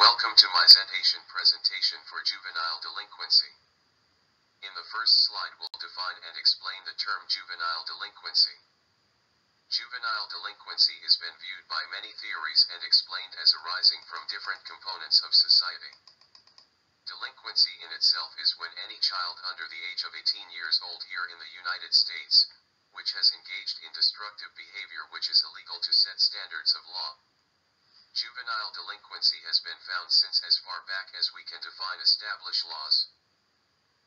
Welcome to my Zentation Presentation for Juvenile Delinquency. In the first slide we'll define and explain the term juvenile delinquency. Juvenile delinquency has been viewed by many theories and explained as arising from different components of society. Delinquency in itself is when any child under the age of 18 years old here in the United States, which has engaged in destructive behavior which is illegal to set standards of law. Juvenile delinquency has been found since as far back as we can define established laws.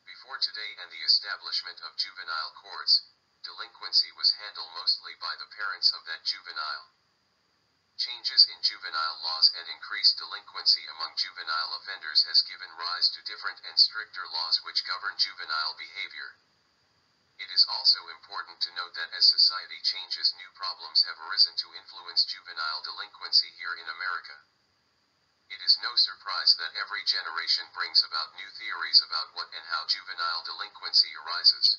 Before today and the establishment of juvenile courts, delinquency was handled mostly by the parents of that juvenile. Changes in juvenile laws and increased delinquency among juvenile offenders has given rise to different and stricter laws which govern juvenile behavior. It is also important to note that as society changes, new problems have arisen to influence juvenile delinquency here in America. It is no surprise that every generation brings about new theories about what and how juvenile delinquency arises.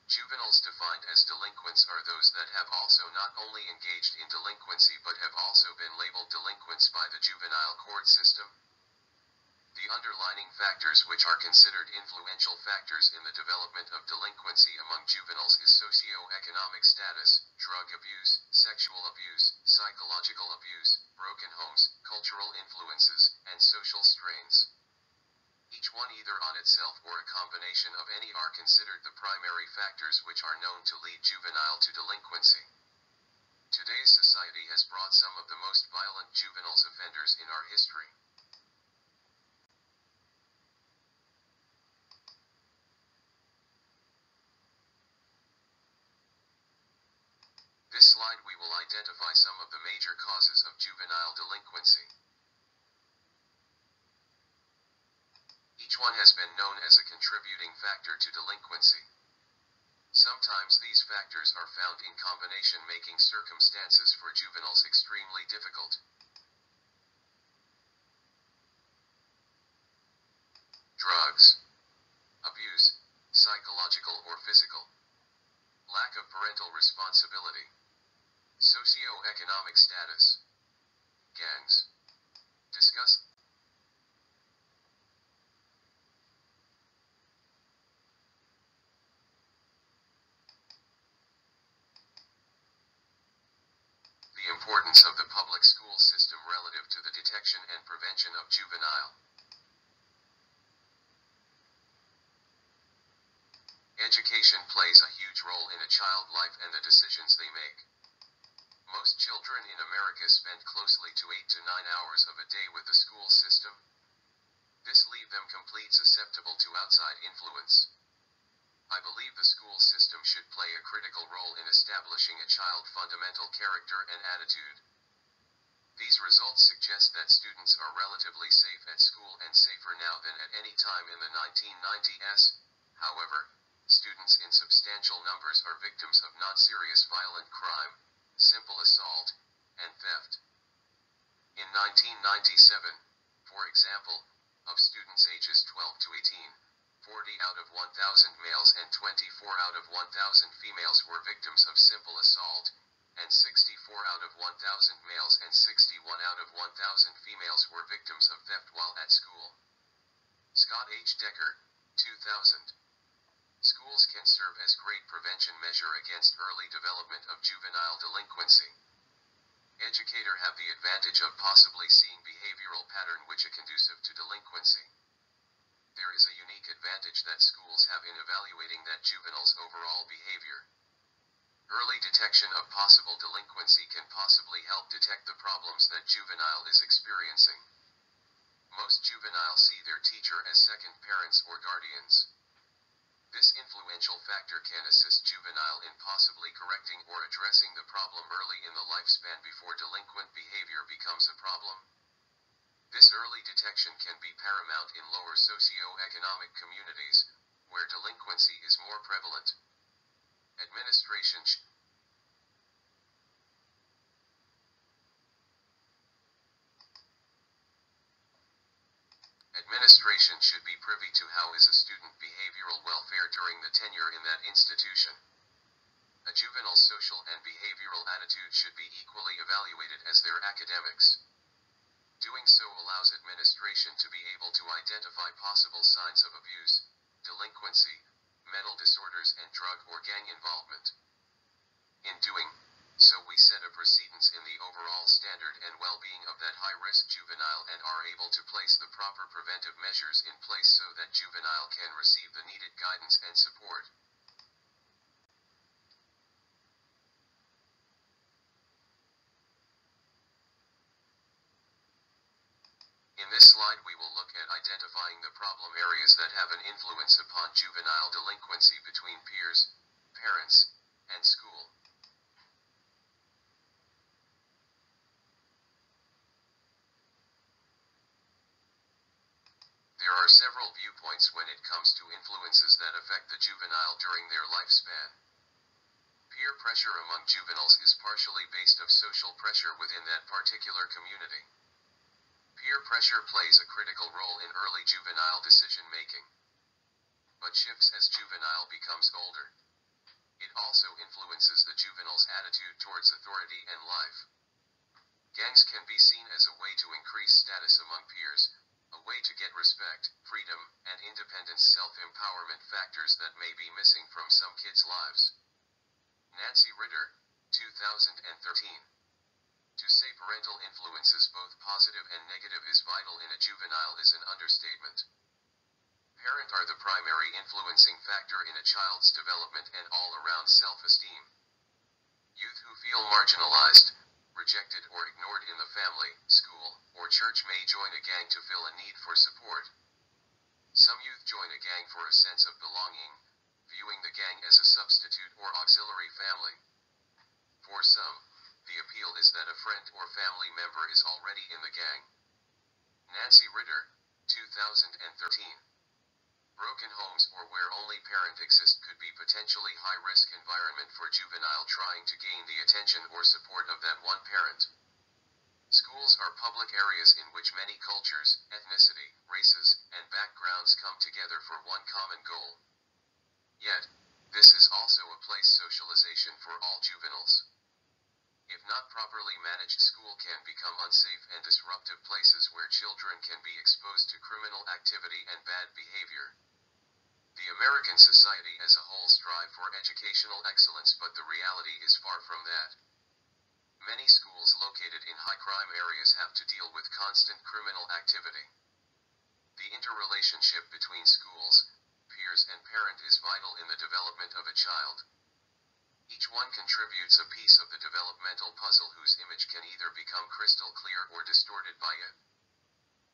Juveniles defined as delinquents are those that have also not only engaged in delinquency but have also been labeled delinquents by the juvenile court system. The underlying factors which are considered influential factors in the development of delinquency among juveniles is socio-economic status, drug abuse, sexual abuse, psychological abuse, broken homes, cultural influences, and social strains. Each one either on itself or a combination of any are considered the primary factors which are known to lead juvenile to delinquency. Today's society has brought some of the most violent juveniles offenders in our history. This slide we will identify some of the major causes of juvenile delinquency. Each one has been known as a contributing factor to delinquency. Sometimes these factors are found in combination, making circumstances for juveniles extremely difficult. Drugs, abuse, psychological or physical, lack of parental responsibility, socio-economic status, gangs. Discuss. The importance of the public school system relative to the detection and prevention of juvenile. Education plays a huge role in a child's life and the decisions they make. Most children in America spend closely to 8 to 9 hours of a day with the school system. This leaves them completely susceptible to outside influence. I believe the school system should play a critical role in establishing a child's fundamental character and attitude. These results suggest that students are relatively safe at school and safer now than at any time in the 1990s. However, students in substantial numbers are victims of non-serious violent crime, simple assault, and theft. In 1997, for example, of students ages 12 to 18, 40 out of 1,000 males and 24 out of 1,000 females were victims of simple assault, and 64 out of 1,000 males and 61 out of 1,000 females were victims of theft while at school. Scott H. Decker, 2000. Schools can serve as great prevention measure against early development of juvenile delinquency. Educators have the advantage of possibly seeing behavioral pattern which are conducive to delinquency. There is a unique advantage that schools have in evaluating that juvenile's overall behavior. Early detection of possible delinquency can possibly help detect the problems that juvenile is experiencing. Most juveniles see their teacher as second parents or guardians. This influential factor can assist juvenile in possibly correcting or addressing the problem early in the lifespan before delinquent behavior becomes a problem. This early detection can be paramount in lower socio-economic communities, where delinquency is more prevalent. Administration should be privy to how is a student behavioral welfare during the tenure in that institution. A juvenile's social and behavioral attitude should be equally evaluated as their academics. Doing so allows administration to be able to identify possible signs of abuse, delinquency, mental disorders, and drug or gang involvement. In doing so, we set a precedence in the overall standard and well-being of that high-risk juvenile and are able to place the proper preventive measures in place so that juvenile can receive the needed guidance and support. In this slide, we will look at identifying the problem areas that have an influence upon juvenile delinquency between peers, parents, and school. There are several viewpoints when it comes to influences that affect the juvenile during their lifespan. Peer pressure among juveniles is partially based on social pressure within that particular community. Peer pressure plays a critical role in early juvenile decision-making, but shifts as juvenile becomes older. It also influences the juvenile's attitude towards authority and life. Gangs can be seen as a way to increase status among peers, a way to get respect, freedom, and independence, self-empowerment factors that may be missing from some kids' lives. Nancy Ritter, 2013. To say parental influences, both positive and negative, is vital in a juvenile is an understatement. Parents are the primary influencing factor in a child's development and all-around self-esteem. Youth who feel marginalized, rejected, or ignored in the family, school, or church may join a gang to fill a need for support. Some youth join a gang for a sense of belonging, viewing the gang as a substitute or auxiliary family. For some, the appeal is that a friend or family member is already in the gang. Nancy Ritter, 2013. Broken homes or where only parent exists could be potentially high-risk environment for juvenile trying to gain the attention or support of that one parent. Schools are public areas in which many cultures, ethnicity, races, and backgrounds come together for one common goal. Yet, this is also a place socialization for all juveniles. If not properly managed, school can become unsafe and disruptive places where children can be exposed to criminal activity and bad behavior. The American society as a whole strive for educational excellence, but the reality is far from that. Many schools located in high-crime areas have to deal with constant criminal activity. The interrelationship between schools, peers, and parent is vital in the development of a child. Each one contributes a piece of the developmental puzzle whose image can either become crystal clear or distorted by it.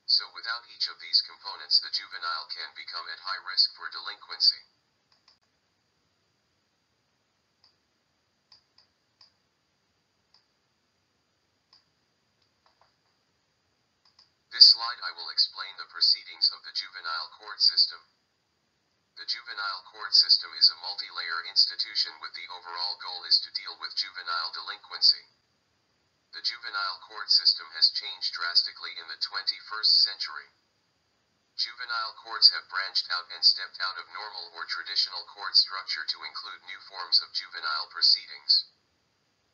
So without each of these components, the juvenile can become at high risk for delinquency. This slide I will explain the proceedings of the juvenile court system. The juvenile court system is a multi-layer institution with the overall goal is to deal with juvenile delinquency. The juvenile court system has changed drastically in the 21st century. Juvenile courts have branched out and stepped out of normal or traditional court structure to include new forms of juvenile proceedings.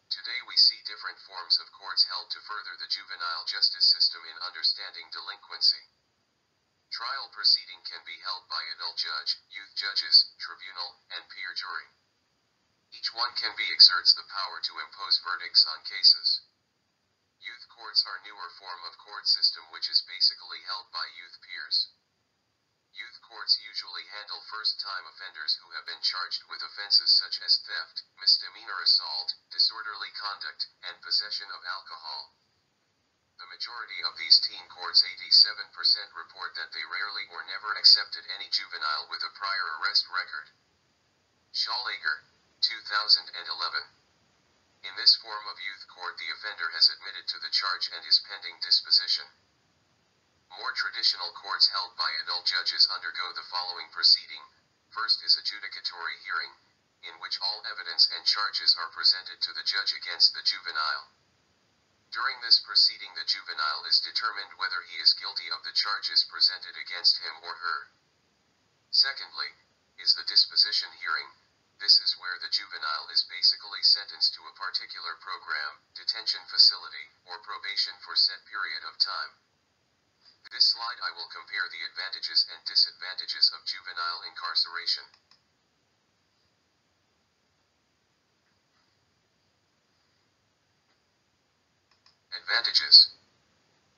Today we see different forms of courts held to further the juvenile justice system in understanding delinquency. Trial proceeding can be held by adult judge, youth judges, tribunal, and peer jury. Each one can be exerts the power to impose verdicts on cases. Youth courts are newer form of court system which is basically held by youth peers. Youth courts usually handle first-time offenders who have been charged with offenses such as theft, misdemeanor assault, disorderly conduct, and possession of alcohol. The majority of these teen courts, 87%, report that they rarely or never accepted any juvenile with a prior arrest record. Schalager, 2011. In this form of youth court, the offender has admitted to the charge and is pending disposition. More traditional courts held by adult judges undergo the following proceeding. First is adjudicatory hearing, in which all evidence and charges are presented to the judge against the juvenile. During this proceeding, the juvenile is determined whether he is guilty of the charges presented against him or her. Secondly, is the disposition hearing. This is where the juvenile is basically sentenced to a particular program, detention facility, or probation for set period of time. time. This slide I will compare the advantages and disadvantages of juvenile incarceration. Advantages.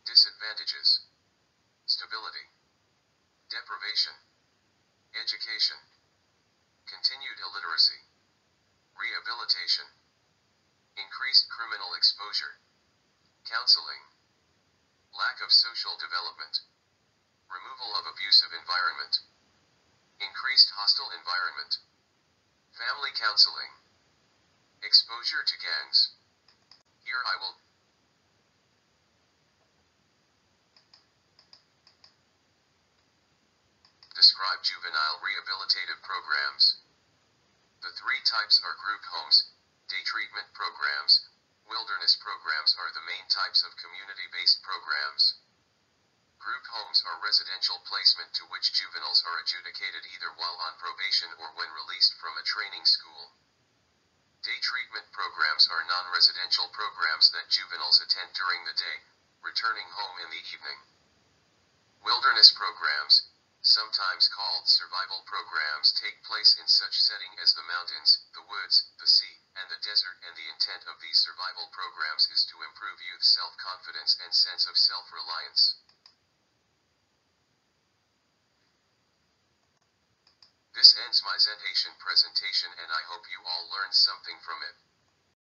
Disadvantages. Stability. Deprivation. Education. Continued illiteracy. Rehabilitation. Increased criminal exposure. Counseling. Lack of social development. Removal of abusive environment. Increased hostile environment. Family counseling. Exposure to gangs. Here I will describe juvenile rehabilitative programs. The three types are group homes, day treatment programs, wilderness programs are the main types of community-based programs. Group homes are residential placement to which juveniles are adjudicated either while on probation or when released from a training school. Day treatment programs are non-residential programs that juveniles attend during the day, returning home in the evening. Wilderness programs, sometimes called survival programs, take place in such setting as the mountains, the woods, the sea, and the desert, and the intent of these survival programs is to improve youth's self-confidence and sense of self-reliance. This ends my Zentation presentation and I hope you all learned something from it.